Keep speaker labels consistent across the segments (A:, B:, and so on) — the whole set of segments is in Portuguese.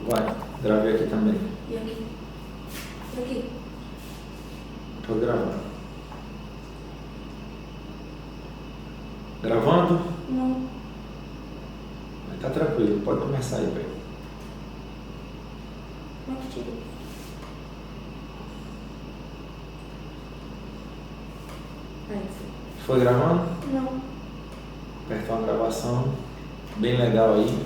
A: Vai, gravei aqui também.
B: E aqui? E aqui?
A: Tô gravando. Gravando?
B: Não.
A: Mas tá tranquilo, pode começar aí, velho.
B: Como é que tira? Aí,
A: Foi gravando?
B: não.
A: Apertar uma gravação bem legal aí.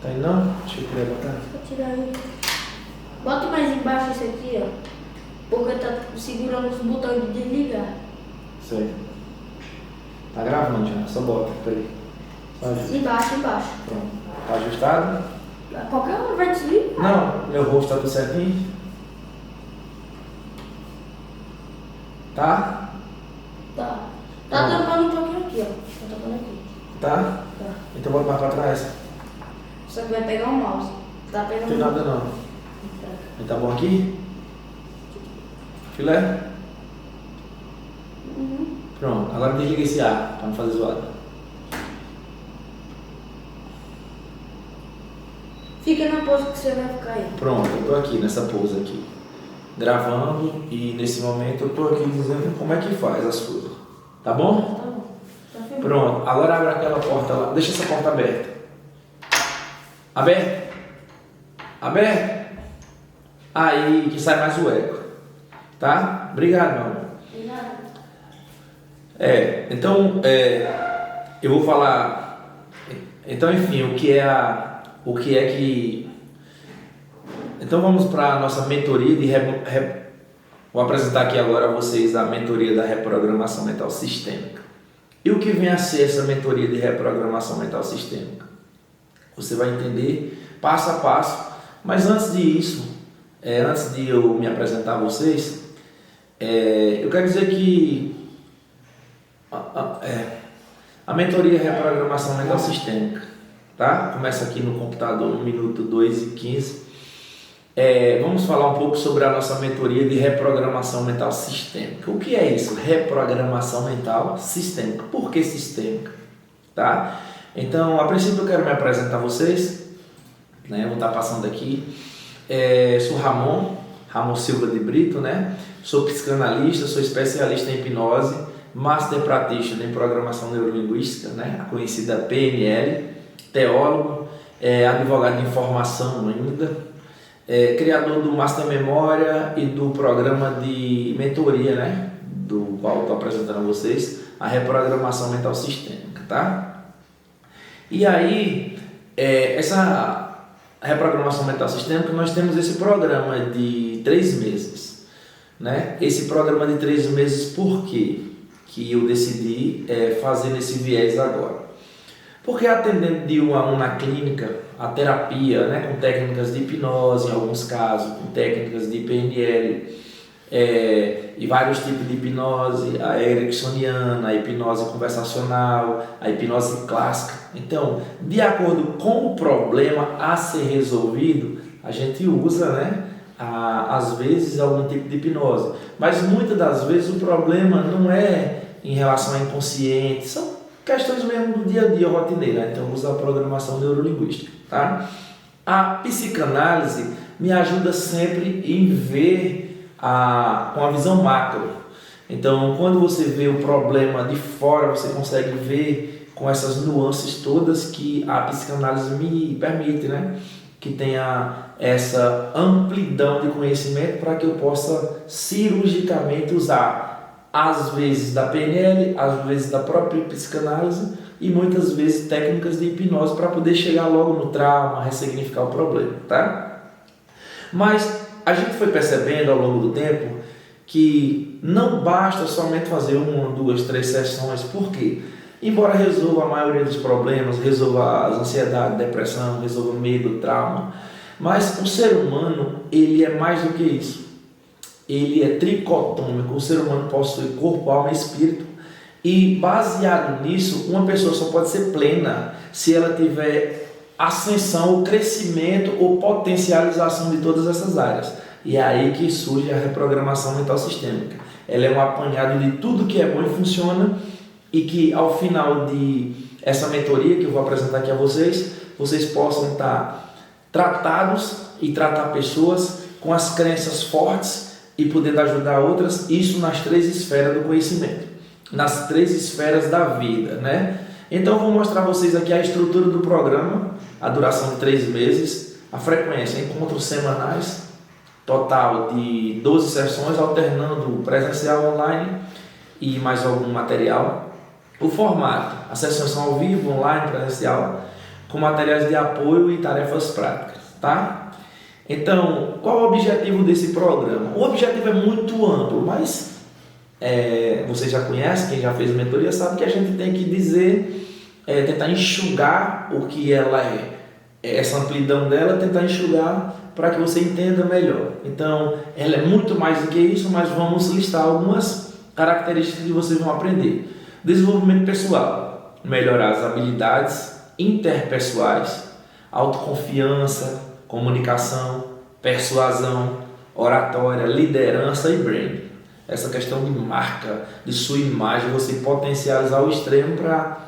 A: Tá aí não? Deixa eu levantar.
B: Vou tirar aí. Bota mais embaixo esse aqui, ó. Porque tá segurando os botões de desligar.
A: Sei. Tá gravando já, só bota. Peraí. Só ajusta.
B: Embaixo.
A: Pronto. Tá ajustado?
B: A qualquer hora vai desligar.
A: Não, meu rosto tá tudo certinho. Tá?
B: Tá. Tá tampando um pouquinho aqui, ó. Tá tampando aqui.
A: Tá?
B: Tá.
A: Então bota mais pra trás.
B: Só que vai pegar o mouse. Tá
A: Não
B: pegando
A: tem
B: o
A: nada
B: mouse.
A: não. Aí tá bom aqui? Filé?
B: Uhum.
A: Pronto, agora desliga esse ar pra não fazer zoada.
B: Fica na pose que você vai ficar aí.
A: Pronto, eu tô aqui nessa pose aqui, gravando, e nesse momento eu tô aqui dizendo como é que faz as coisas. Tá bom?
B: Tá bom. Tá firme.
A: Pronto, agora abre aquela porta lá, deixa essa porta aberta. Aberta? Aberta? Aí que sai mais o eco. Tá? Obrigado, meu amor.
B: De nada.
A: Então, eu vou falar. Então, enfim, o que é que. Então, vamos para a nossa mentoria de. Vou apresentar aqui agora a vocês a mentoria da reprogramação mental sistêmica. E o que vem a ser essa mentoria de reprogramação mental sistêmica? Você vai entender passo a passo, mas antes disso, antes de eu me apresentar a vocês, eu quero dizer que a mentoria reprogramação mental sistêmica, tá? Começa aqui no computador no minuto 2:15. Vamos falar um pouco sobre a nossa mentoria de reprogramação mental sistêmica. O que é isso? Reprogramação mental sistêmica. Por que sistêmica? Tá? Então, a princípio eu quero me apresentar a vocês, né? Vou estar passando aqui. Sou Ramon Silva de Brito, né? Sou psicanalista, sou especialista em hipnose, Master Practitioner em Programação Neurolinguística, né? A conhecida PNL, teólogo, advogado de informação ainda, criador do Master Memória e do programa de mentoria, né? Do qual estou apresentando a vocês, a reprogramação mental sistêmica, tá? E aí, essa reprogramação mental sistêmica, nós temos esse programa de 3 meses, né? Esse programa de 3 meses, por quê que eu decidi fazer nesse viés agora? Porque atendendo de um a um na clínica, a terapia, né, com técnicas de hipnose, em alguns casos, com técnicas de PNL, e vários tipos de hipnose, a ericksoniana, a hipnose conversacional, a hipnose clássica. Então, de acordo com o problema a ser resolvido, a gente usa, né, às vezes algum tipo de hipnose, mas muitas das vezes o problema não é em relação ao inconsciente, são questões mesmo do dia a dia rotineira. Então usa a programação neurolinguística, tá? A psicanálise me ajuda sempre em ver com a visão macro. Então, quando você vê o problema de fora, você consegue ver com essas nuances todas que a psicanálise me permite, né? Que tenha essa amplidão de conhecimento para que eu possa cirurgicamente usar, às vezes da PNL, às vezes da própria psicanálise e muitas vezes técnicas de hipnose para poder chegar logo no trauma, ressignificar o problema, tá? Mas a gente foi percebendo ao longo do tempo que não basta somente fazer 1, 2, 3 sessões. Por quê? Embora resolva a maioria dos problemas, resolva as ansiedade, depressão, resolva medo, trauma, mas o ser humano, ele é mais do que isso. Ele é tricotômico, o ser humano possui corpo, alma e espírito, e baseado nisso, uma pessoa só pode ser plena se ela tiver ascensão, ou crescimento ou potencialização de todas essas áreas. E é aí que surge a reprogramação mental sistêmica. Ela é um apanhado de tudo que é bom e funciona e que ao final de essa mentoria que eu vou apresentar aqui a vocês, vocês possam estar tratados e tratar pessoas com as crenças fortes e poder ajudar outras, isso nas 3 esferas do conhecimento, nas 3 esferas da vida, né? Então eu vou mostrar a vocês aqui a estrutura do programa, a duração de 3 meses, a frequência, encontros semanais, total de 12 sessões, alternando presencial, online e mais algum material. O formato, as sessões são ao vivo, online, presencial, com materiais de apoio e tarefas práticas, tá? Então, qual o objetivo desse programa? O objetivo é muito amplo, mas você já conhece, quem já fez mentoria sabe que a gente tem que dizer, tentar enxugar o que ela essa amplidão dela, tentar enxugar para que você entenda melhor. Então, ela é muito mais do que isso, mas vamos listar algumas características que vocês vão aprender. Desenvolvimento pessoal, melhorar as habilidades interpessoais, autoconfiança, comunicação, persuasão, oratória, liderança e branding. Essa questão de marca, de sua imagem, você potencializar ao extremo para,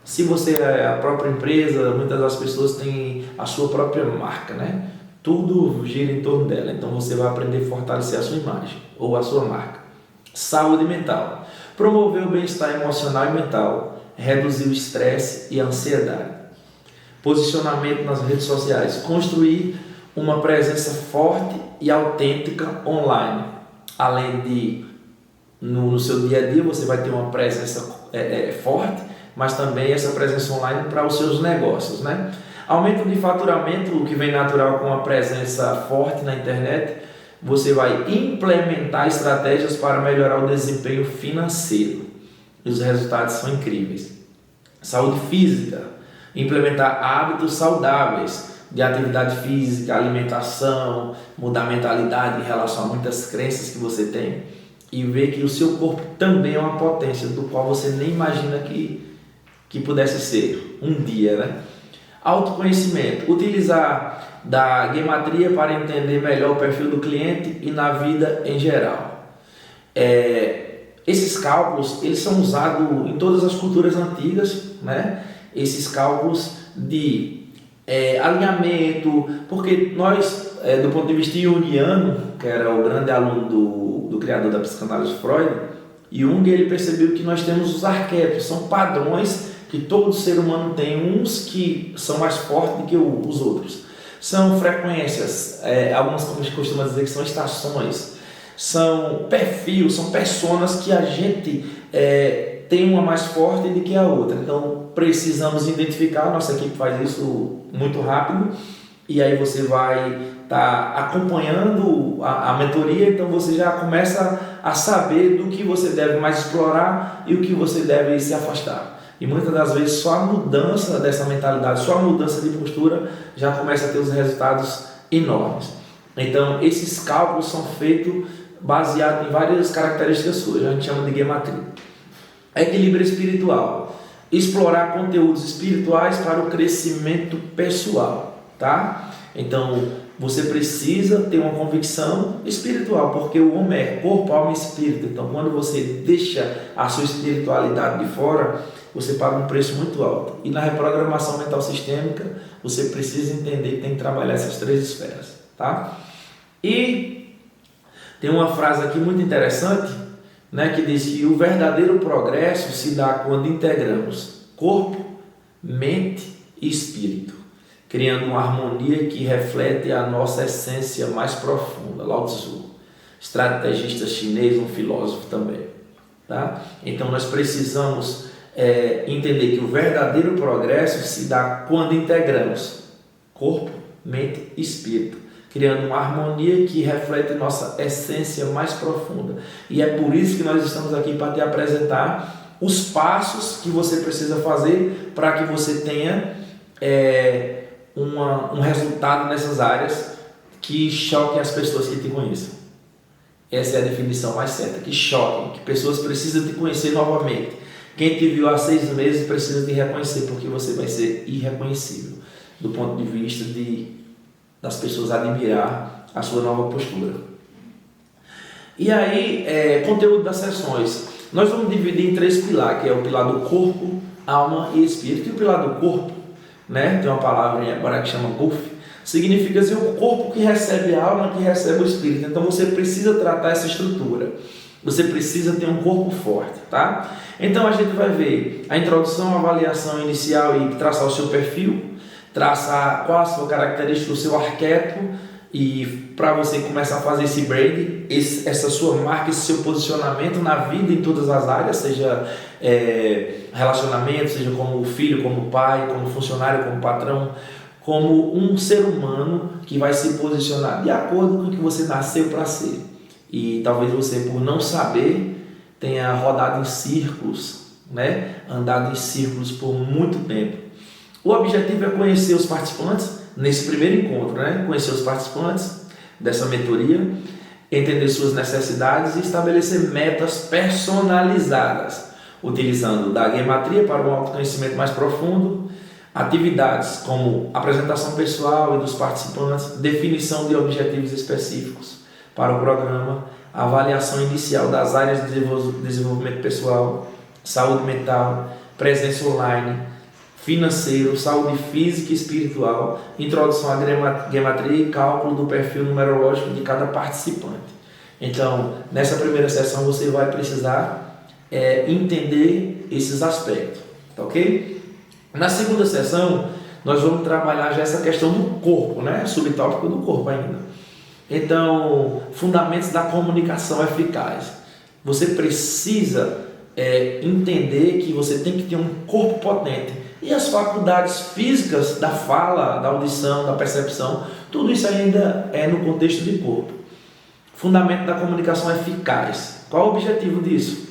A: se você é a própria empresa, muitas das pessoas têm a sua própria marca, né? Tudo gira em torno dela, então você vai aprender a fortalecer a sua imagem ou a sua marca. Saúde mental, promover o bem-estar emocional e mental, reduzir o estresse e a ansiedade. Posicionamento nas redes sociais, construir uma presença forte e autêntica online. Além de, no seu dia a dia, você vai ter uma presença forte, mas também essa presença online para os seus negócios, né? Aumento de faturamento, o que vem natural com a presença forte na internet, você vai implementar estratégias para melhorar o desempenho financeiro. E os resultados são incríveis. Saúde física, implementar hábitos saudáveis de atividade física, alimentação, mudar a mentalidade em relação a muitas crenças que você tem e ver que o seu corpo também é uma potência do qual você nem imagina que pudesse ser um dia, né? Autoconhecimento, utilizar da gematria para entender melhor o perfil do cliente e na vida em geral. Esses cálculos, eles são usados em todas as culturas antigas, né? Esses cálculos de alinhamento, porque nós, do ponto de vista junguiano, que era o grande aluno do criador da psicanálise Freud, Jung, ele percebeu que nós temos os arquétipos, são padrões que todo ser humano tem, uns que são mais fortes do que os outros. São frequências, algumas como a gente costuma dizer que são estações, são perfis, são personas que a gente tem uma mais forte do que a outra. Então precisamos identificar, nossa equipe faz isso muito rápido, e aí você vai estar acompanhando a mentoria, então você já começa a saber do que você deve mais explorar e o que você deve se afastar. E muitas das vezes só a mudança dessa mentalidade, só a mudança de postura já começa a ter os resultados enormes. Então esses cálculos são feitos baseados em várias características suas, a gente chama de gematria. Equilíbrio espiritual, explorar conteúdos espirituais para o crescimento pessoal, tá? Então você precisa ter uma convicção espiritual, porque o homem é corpo, alma e espírito. Então quando você deixa a sua espiritualidade de fora, você paga um preço muito alto. E na reprogramação mental sistêmica, você precisa entender que tem que trabalhar essas 3 esferas, tá? E tem uma frase aqui muito interessante, né, que diz que o verdadeiro progresso se dá quando integramos corpo, mente e espírito, criando uma harmonia que reflete a nossa essência mais profunda. Lao Tzu, estrategista chinês, um filósofo também, tá? Então nós precisamos entender que o verdadeiro progresso se dá quando integramos corpo, mente e espírito, criando uma harmonia que reflete nossa essência mais profunda. E é por isso que nós estamos aqui para te apresentar os passos que você precisa fazer para que você tenha um resultado nessas áreas que choquem as pessoas que te conheçam. Essa é a definição mais certa, que choquem, que pessoas precisam te conhecer novamente. Quem te viu há 6 meses precisa te reconhecer, porque você vai ser irreconhecível do ponto de vista das pessoas admirar a sua nova postura. E aí, conteúdo das sessões. Nós vamos dividir em 3 pilares, que é o pilar do corpo, alma e espírito. E o pilar do corpo, né, tem uma palavra em hebraico que chama guf, significa assim, o corpo que recebe a alma, que recebe o espírito. Então você precisa tratar essa estrutura. Você precisa ter um corpo forte, tá? Então a gente vai ver a introdução, a avaliação inicial e traçar o seu perfil, traçar qual a sua característica, o seu arquétipo, e para você começar a fazer esse branding, essa sua marca, esse seu posicionamento na vida em todas as áreas, seja relacionamento, seja como filho, como pai, como funcionário, como patrão, como um ser humano que vai se posicionar de acordo com o que você nasceu para ser. E talvez você, por não saber, tenha rodado em círculos, né? Andado em círculos por muito tempo. O objetivo é conhecer os participantes nesse primeiro encontro, né? Conhecer os participantes dessa mentoria, entender suas necessidades e estabelecer metas personalizadas, utilizando da gematria para um autoconhecimento mais profundo, atividades como apresentação pessoal e dos participantes, definição de objetivos específicos para o programa, avaliação inicial das áreas de desenvolvimento pessoal, saúde mental, presença online, financeiro, saúde física e espiritual, introdução à gematria e cálculo do perfil numerológico de cada participante. Então, nessa primeira sessão você vai precisar entender esses aspectos, tá ok? Na segunda sessão, nós vamos trabalhar já essa questão do corpo, né? Subtópico do corpo ainda. Então, fundamentos da comunicação eficaz. Você precisa entender que você tem que ter um corpo potente. E as faculdades físicas da fala, da audição, da percepção, tudo isso ainda é no contexto de corpo. Fundamento da comunicação eficaz. Qual o objetivo disso?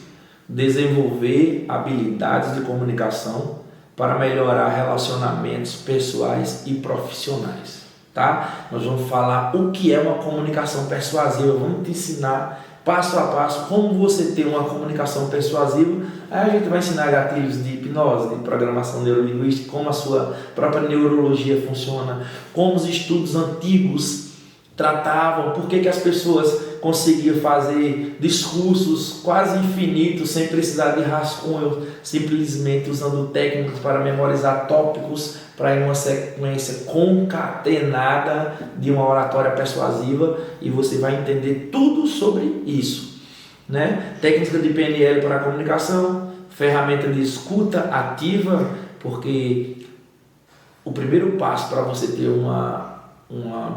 A: Desenvolver habilidades de comunicação para melhorar relacionamentos pessoais e profissionais. Tá? Nós vamos falar o que é uma comunicação persuasiva, vamos te ensinar passo a passo como você ter uma comunicação persuasiva. Aí a gente vai ensinar gatilhos de hipnose, de programação neurolinguística, como a sua própria neurologia funciona, como os estudos antigos tratavam, por que as pessoas conseguiam fazer discursos quase infinitos sem precisar de rascunho, simplesmente usando técnicas para memorizar tópicos para ir uma sequência concatenada de uma oratória persuasiva, e você vai entender tudo sobre isso, né? Técnica de PNL para a comunicação, ferramenta de escuta ativa, porque o primeiro passo para você ter uma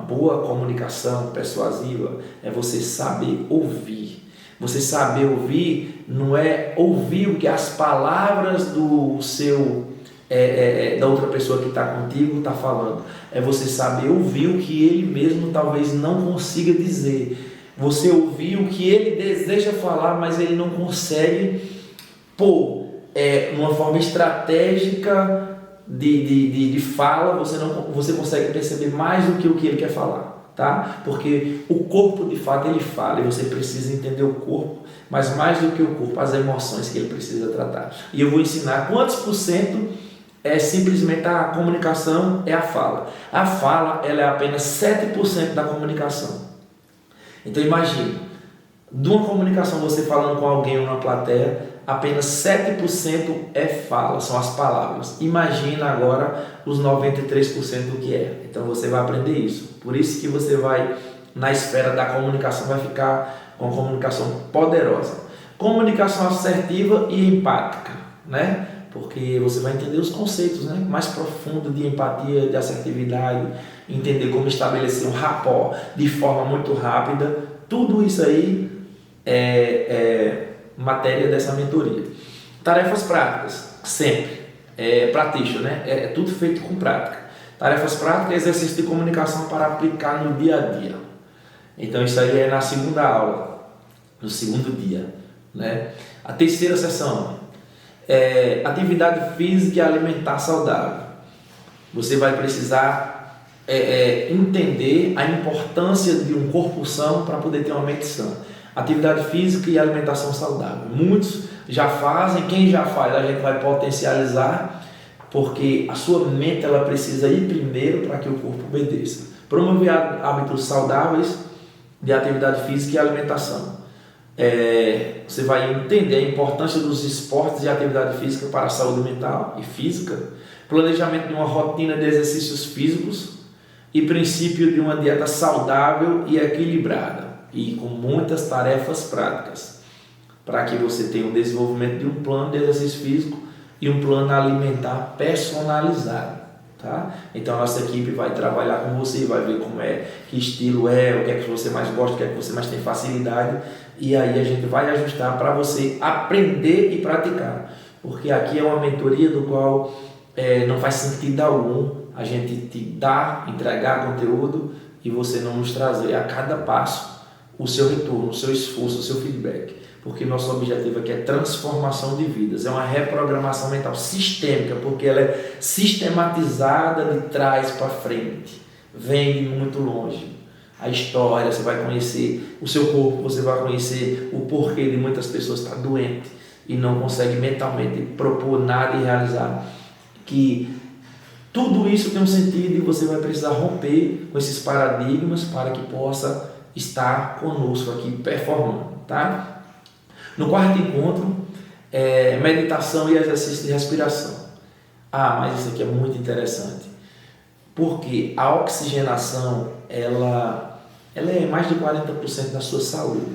A: boa comunicação persuasiva é você saber ouvir. Você saber ouvir não é ouvir o que as palavras do seu da outra pessoa que está contigo está falando, é você saber ouvir o que ele mesmo talvez não consiga dizer, você ouvir o que ele deseja falar, mas ele não consegue pôr uma forma estratégica de fala, você consegue perceber mais do que o que ele quer falar, tá? Porque o corpo de fato ele fala e você precisa entender o corpo, mas mais do que o corpo, as emoções que ele precisa tratar. E eu vou ensinar quantos por cento simplesmente a comunicação é a fala. A fala ela é apenas 7% da comunicação. Então imagine, de uma comunicação você falando com alguém ou na plateia, apenas 7% é fala, são as palavras. Imagina agora os 93% do que é. Então você vai aprender isso. Por isso que você vai, na esfera da comunicação, vai ficar com uma comunicação poderosa. Comunicação assertiva e empática, né? Porque você vai entender os conceitos, né, mais profundos de empatia, de assertividade, entender como estabelecer um rapport de forma muito rápida. Tudo isso aí é matéria dessa mentoria. Tarefas práticas, sempre. Practitioner, né? É tudo feito com prática. Tarefas práticas, exercício de comunicação para aplicar no dia a dia. Então isso aí é na segunda aula, no segundo dia, né? A terceira sessão, atividade física e alimentar saudável. Você vai precisar entender a importância de um corpo são para poder ter uma mente sã. Atividade física e alimentação saudável. Muitos já fazem, quem já faz a gente vai potencializar, porque a sua mente ela precisa ir primeiro para que o corpo obedeça. Promover hábitos saudáveis de atividade física e alimentação. Você vai entender a importância dos esportes e atividade física para a saúde mental e física, planejamento de uma rotina de exercícios físicos e princípio de uma dieta saudável e equilibrada e com muitas tarefas práticas, para que você tenha o desenvolvimento de um plano de exercício físico e um plano alimentar personalizado. Tá? Então a nossa equipe vai trabalhar com você, vai ver como é, que estilo é, o que é que você mais gosta, o que é que você mais tem facilidade, e aí a gente vai ajustar para você aprender e praticar, porque aqui é uma mentoria do qual não faz sentido algum a gente te dar, entregar conteúdo e você não nos trazer a cada passo o seu retorno, o seu esforço, o seu feedback, porque nosso objetivo aqui é transformação de vidas, é uma reprogramação mental sistêmica, porque ela é sistematizada de trás para frente, vem de muito longe. A história, você vai conhecer o seu corpo, você vai conhecer o porquê de muitas pessoas estar doente e não consegue mentalmente propor nada e realizar, que tudo isso tem um sentido e você vai precisar romper com esses paradigmas para que possa estar conosco aqui performando, tá? No quarto encontro, meditação e exercício de respiração. Mas isso aqui é muito interessante, porque a oxigenação, ela é mais de 40% da sua saúde,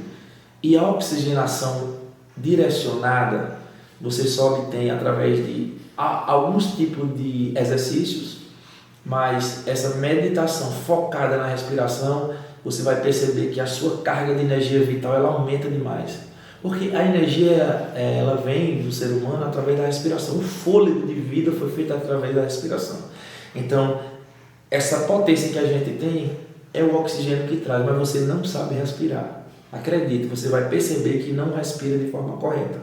A: e a oxigenação direcionada, você só obtém através de alguns tipos de exercícios, mas essa meditação focada na respiração, você vai perceber que a sua carga de energia vital ela aumenta demais, porque a energia ela vem do ser humano através da respiração, o fôlego de vida foi feito através da respiração. Então essa potência que a gente tem é o oxigênio que traz, mas você não sabe respirar. Acredite, você vai perceber que não respira de forma correta,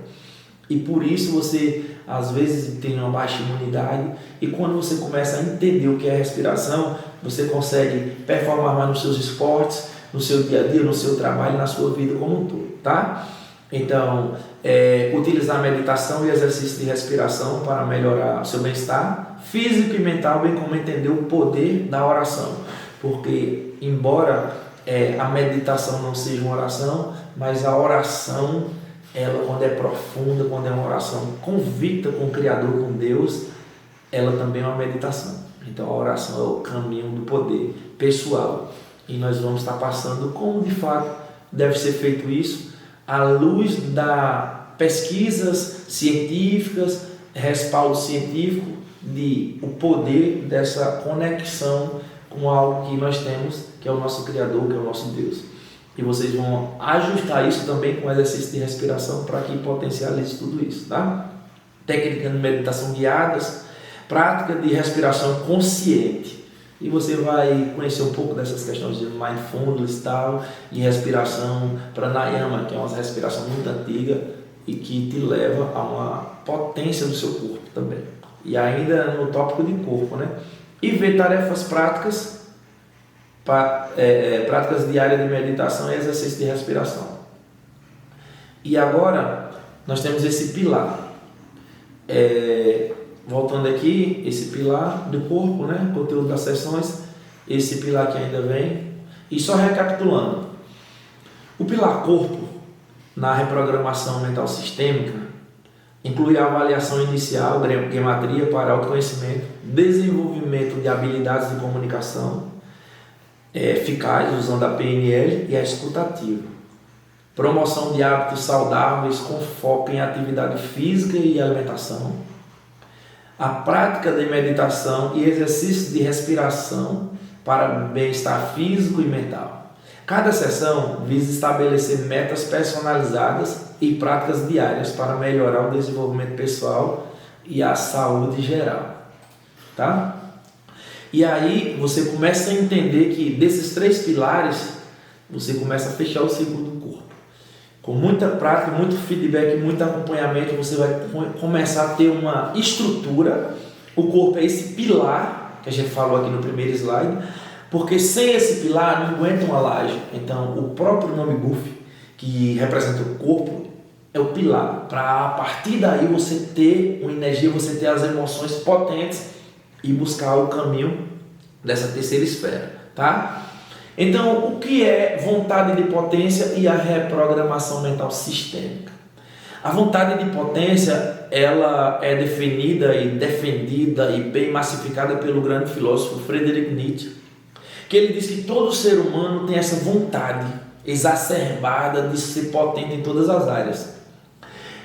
A: e por isso você às vezes tem uma baixa imunidade, e quando você começa a entender o que é respiração, você consegue performar mais nos seus esportes, no seu dia a dia, no seu trabalho, na sua vida como um todo, tá? Então, utilizar meditação e exercício de respiração para melhorar o seu bem-estar físico e mental, bem como entender o poder da oração, porque embora a meditação não seja uma oração, mas a oração, ela quando é profunda, quando é uma oração convicta com o Criador, com Deus, ela também é uma meditação. Então a oração é o caminho do poder pessoal, e nós vamos estar passando como de fato deve ser feito isso, à luz das pesquisas científicas, respaldo científico, de o poder dessa conexão com algo que nós temos, que é o nosso Criador, que é o nosso Deus. E vocês vão ajustar isso também com exercício de respiração para que potencialize tudo isso, tá? Técnica de meditação guiadas, prática de respiração consciente. E você vai conhecer um pouco dessas questões de mindfulness e tal, e respiração pranayama, que é uma respiração muito antiga e que te leva a uma potência do seu corpo também. E ainda no tópico de corpo, né? E ver tarefas práticas, práticas diárias de meditação e exercício de respiração. E agora nós temos esse pilar, voltando aqui, esse pilar do corpo, né? Conteúdo das sessões, esse pilar que ainda vem, e só recapitulando, o pilar corpo na reprogramação mental sistêmica inclui a avaliação inicial, gematria para autoconhecimento, desenvolvimento de habilidades de comunicação eficaz usando a PNL e a escutativa, promoção de hábitos saudáveis com foco em atividade física e alimentação, a prática de meditação e exercício de respiração para bem-estar físico e mental. Cada sessão visa estabelecer metas personalizadas e práticas diárias para melhorar o desenvolvimento pessoal e a saúde geral, tá? E aí você começa a entender que desses 3 pilares, você começa a fechar o ciclo do corpo. Com muita prática, muito feedback, muito acompanhamento, você vai começar a ter uma estrutura. O corpo é esse pilar que a gente falou aqui no primeiro slide, porque sem esse pilar não aguenta uma laje. Então o próprio nome GUF, que representa o corpo, é o pilar, para a partir daí você ter uma energia, você ter as emoções potentes e buscar o caminho dessa terceira esfera, tá? Então, o que é vontade de potência e a reprogramação mental sistêmica? A vontade de potência, ela é definida e defendida e bem massificada pelo grande filósofo Friedrich Nietzsche, que ele diz que todo ser humano tem essa vontade exacerbada de ser potente em todas as áreas.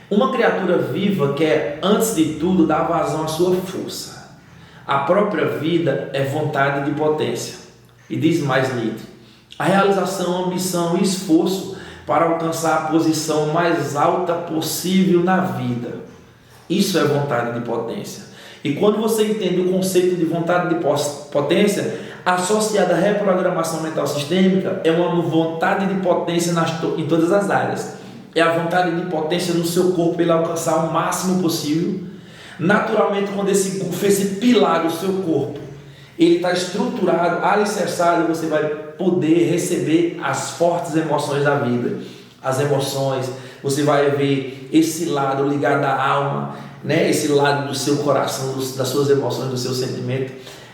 A: Uma criatura viva quer, antes de tudo, dar vazão à sua força. A própria vida é vontade de potência. E diz mais Nietzsche: a realização, ambição e esforço para alcançar a posição mais alta possível na vida. Isso é vontade de potência. E quando você entende o conceito de vontade de potência, associada à reprogramação mental sistêmica, é uma vontade de potência em todas as áreas. É a vontade de potência no seu corpo, ele alcançar o máximo possível. Naturalmente, quando esse pilar do seu corpo ele está estruturado, alicerçado, você vai poder receber as fortes emoções da vida. As emoções, você vai ver esse lado ligado à alma, né? Esse lado do seu coração, das suas emoções, do seu sentimento.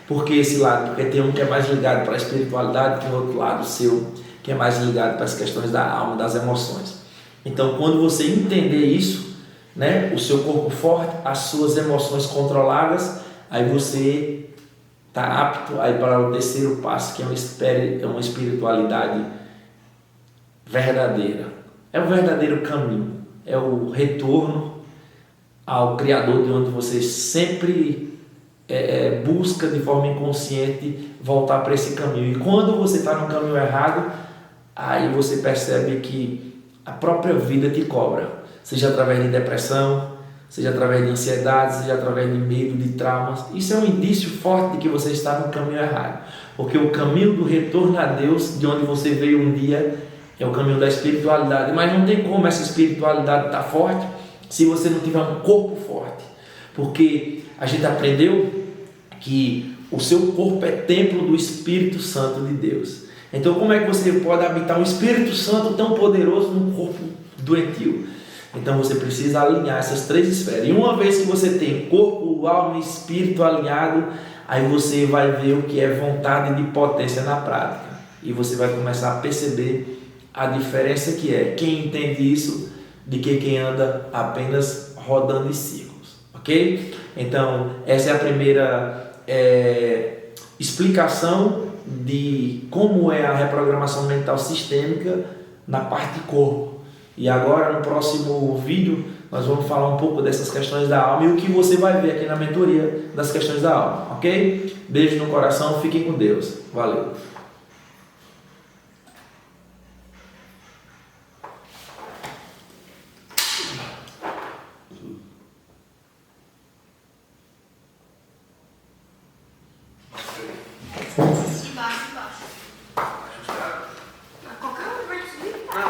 A: Por que esse lado? Porque tem um que é mais ligado para a espiritualidade, tem outro lado seu que é mais ligado para as questões da alma, das emoções. Então, quando você entender isso, né? O seu corpo forte, as suas emoções controladas, aí você está apto aí para o terceiro passo, que é uma espiritualidade verdadeira. É o verdadeiro caminho, é o retorno ao Criador, de onde você sempre busca de forma inconsciente voltar para esse caminho. E quando você está no caminho errado, aí você percebe que a própria vida te cobra, seja através de depressão, seja através de ansiedade, seja através de medo, de traumas. Isso é um indício forte de que você está no caminho errado, porque o caminho do retorno a Deus, de onde você veio um dia, é o caminho da espiritualidade. Mas não tem como essa espiritualidade estar forte se você não tiver um corpo forte, porque a gente aprendeu que o seu corpo é templo do Espírito Santo de Deus. Então, como é que você pode habitar um Espírito Santo tão poderoso num corpo doentio? Então você precisa alinhar essas três esferas. E uma vez que você tem corpo, alma e espírito alinhado, aí você vai ver o que é vontade de potência na prática. E você vai começar a perceber a diferença que é quem entende isso de que quem anda apenas rodando em círculos. Ok? Então essa é a primeira explicação de como é a reprogramação mental sistêmica na parte corpo. E agora, no próximo vídeo, nós vamos falar um pouco dessas questões da alma e o que você vai ver aqui na mentoria das questões da alma, ok? Beijo no coração, fiquem com Deus. Valeu!